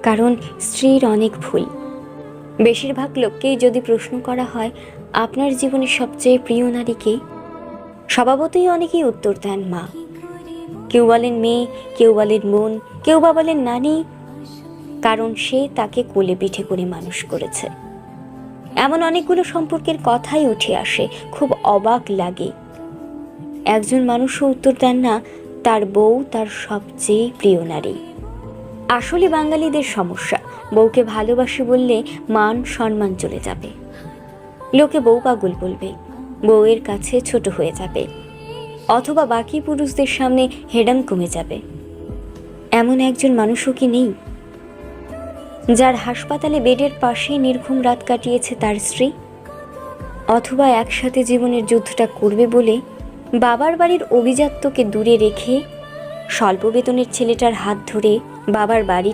কারণ স্ত্রীর অনেক ভুল। বেশিরভাগ লোককেই যদি প্রশ্ন করা হয় আপনার জীবনের সবচেয়ে প্রিয় নারী কে, স্বভাবতই অনেকেই উত্তর দেন মা। কেউ বলেন মেয়ে, কেউ বলেন বোন, কেউ বা বলেন নানি, কারণ সে তাকে কোলে পিঠে করে মানুষ করেছে। এমন অনেকগুলো সম্পর্কের কথাই উঠে আসে, খুব অবাক লাগে। একজন মানুষও উত্তর দেন না তার বউ তার সবচেয়ে প্রিয় নারী। আসলে বাঙালিদের সমস্যা, বউকে ভালোবাসি বললে মান সম্মান চলে যাবে, লোকে বউ পাগল বলবে, বউয়ের কাছে ছোট হয়ে যাবে, অথবা বাকি পুরুষদের সামনে হেডাম কমে যাবে। এমন একজন মানুষও কি নেই যার হাসপাতালে বেডের পাশে নির্ঘুম রাত কাটিয়েছে তার স্ত্রী, অথবা একসাথে জীবনের যুদ্ধটা করবে বলে বাবার বাড়ির অভিজাত্যকে দূরে রেখে স্বল্প বেতনের ছেলেটার হাত ধরে বাবার বাড়ি